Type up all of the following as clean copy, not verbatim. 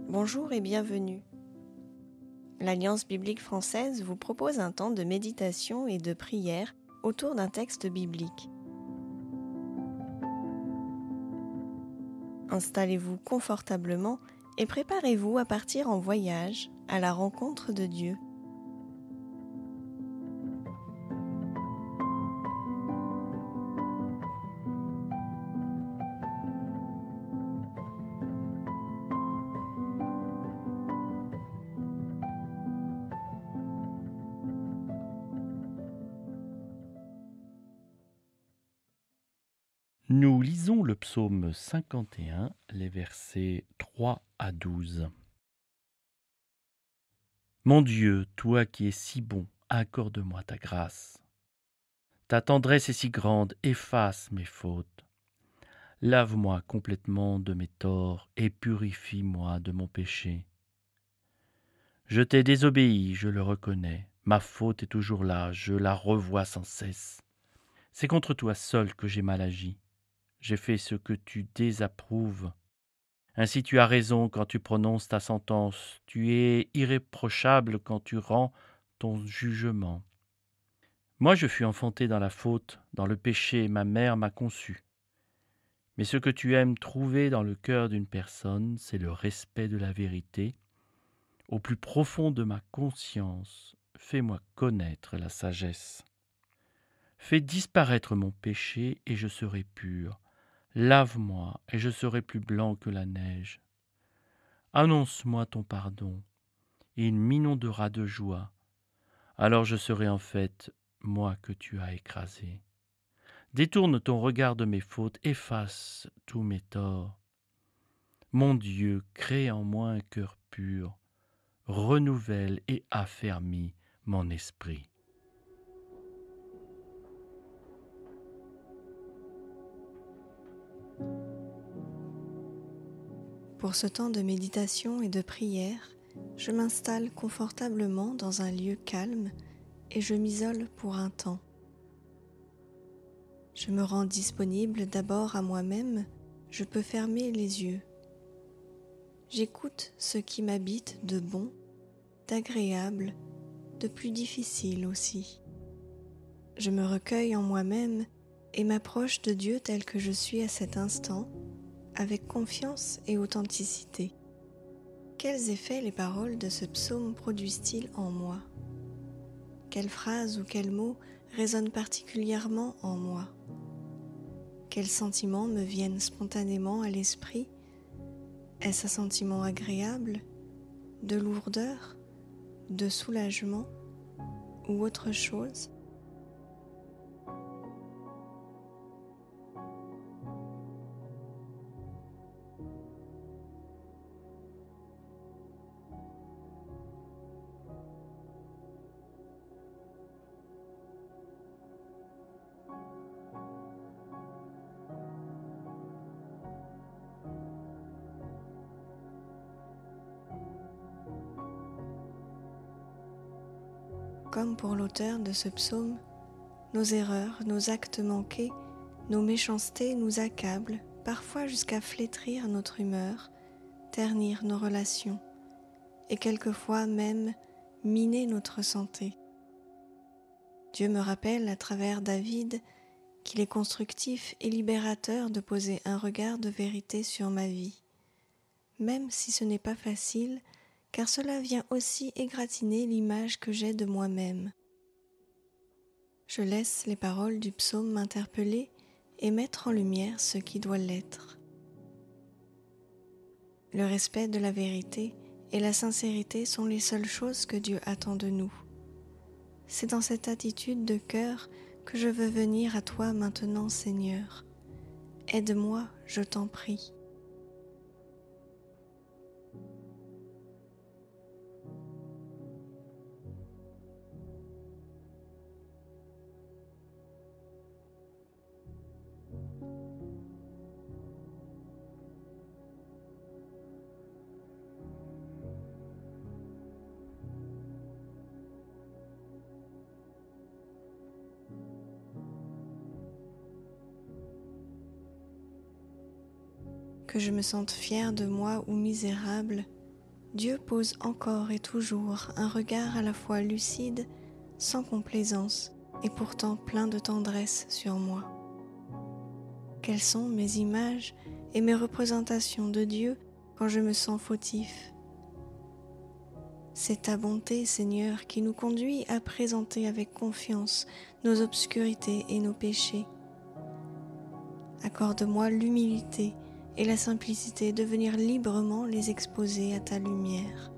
Bonjour et bienvenue. L'Alliance biblique française vous propose un temps de méditation et de prière autour d'un texte biblique. Installez-vous confortablement et préparez-vous à partir en voyage à la rencontre de Dieu. Nous lisons le psaume 51, les versets 3 à 12. Mon Dieu, toi qui es si bon, accorde-moi ta grâce. Ta tendresse est si grande, efface mes fautes. Lave-moi complètement de mes torts et purifie-moi de mon péché. Je t'ai désobéi, je le reconnais. Ma faute est toujours là, je la revois sans cesse. C'est contre toi seul que j'ai mal agi. J'ai fait ce que tu désapprouves. Ainsi tu as raison quand tu prononces ta sentence. Tu es irréprochable quand tu rends ton jugement. Moi je fus enfanté dans la faute, dans le péché, ma mère m'a conçu. Mais ce que tu aimes trouver dans le cœur d'une personne, c'est le respect de la vérité. Au plus profond de ma conscience, fais-moi connaître la sagesse. Fais disparaître mon péché et je serai pur. Lave-moi et je serai plus blanc que la neige. Annonce-moi ton pardon, et il m'inondera de joie. Alors je serai en fait moi que tu as écrasé. Détourne ton regard de mes fautes, efface tous mes torts. Mon Dieu, crée en moi un cœur pur, renouvelle et affermis mon esprit. Pour ce temps de méditation et de prière, je m'installe confortablement dans un lieu calme et je m'isole pour un temps. Je me rends disponible d'abord à moi-même, je peux fermer les yeux. J'écoute ce qui m'habite de bon, d'agréable, de plus difficile aussi. Je me recueille en moi-même et m'approche de Dieu tel que je suis à cet instant, avec confiance et authenticité. Quels effets les paroles de ce psaume produisent-ils en moi ? Quelles phrases ou quels mots résonnent particulièrement en moi ? Quels sentiments me viennent spontanément à l'esprit ? Est-ce un sentiment agréable, de lourdeur, de soulagement ou autre chose ? Comme pour l'auteur de ce psaume, nos erreurs, nos actes manqués, nos méchancetés nous accablent, parfois jusqu'à flétrir notre humeur, ternir nos relations et quelquefois même miner notre santé. Dieu me rappelle à travers David qu'il est constructif et libérateur de poser un regard de vérité sur ma vie, même si ce n'est pas facile, car cela vient aussi égratigner l'image que j'ai de moi-même. Je laisse les paroles du psaume m'interpeller et mettre en lumière ce qui doit l'être. Le respect de la vérité et la sincérité sont les seules choses que Dieu attend de nous. C'est dans cette attitude de cœur que je veux venir à toi maintenant, Seigneur. Aide-moi, je t'en prie. Que je me sente fière de moi ou misérable, Dieu pose encore et toujours un regard à la fois lucide, sans complaisance et pourtant plein de tendresse sur moi. Quelles sont mes images et mes représentations de Dieu quand je me sens fautif? C'est ta bonté, Seigneur, qui nous conduit à présenter avec confiance nos obscurités et nos péchés. Accorde-moi l'humilité et la simplicité de venir librement les exposer à ta lumière.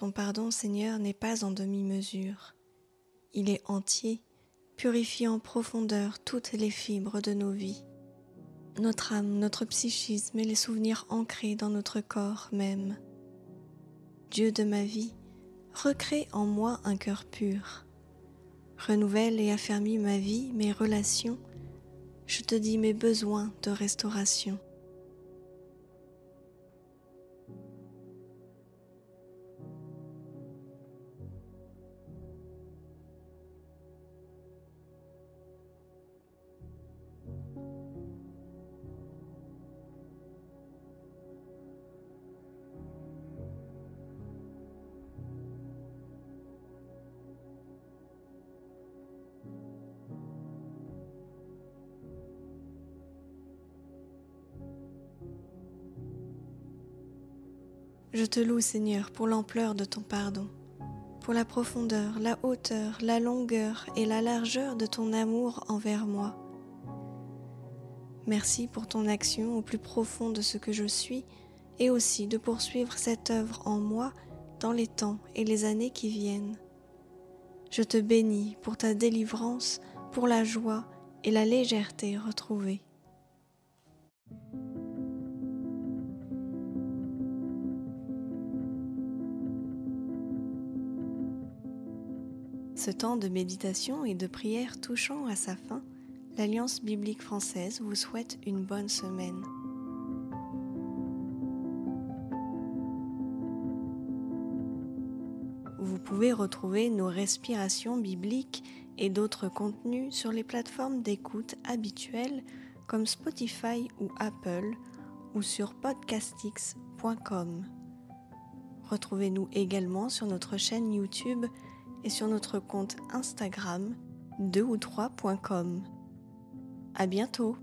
Ton pardon, Seigneur, n'est pas en demi-mesure. Il est entier, purifiant en profondeur toutes les fibres de nos vies. Notre âme, notre psychisme et les souvenirs ancrés dans notre corps même. Dieu de ma vie, recrée en moi un cœur pur. Renouvelle et affermis ma vie, mes relations. Je te dis mes besoins de restauration. Je te loue, Seigneur, pour l'ampleur de ton pardon, pour la profondeur, la hauteur, la longueur et la largeur de ton amour envers moi. Merci pour ton action au plus profond de ce que je suis et aussi de poursuivre cette œuvre en moi dans les temps et les années qui viennent. Je te bénis pour ta délivrance, pour la joie et la légèreté retrouvée. Ce temps de méditation et de prière touchant à sa fin, l'Alliance biblique française vous souhaite une bonne semaine. Vous pouvez retrouver nos respirations bibliques et d'autres contenus sur les plateformes d'écoute habituelles comme Spotify ou Apple ou sur podcastix.com. Retrouvez-nous également sur notre chaîne YouTube et sur notre compte Instagram 2ou3.com. À bientôt!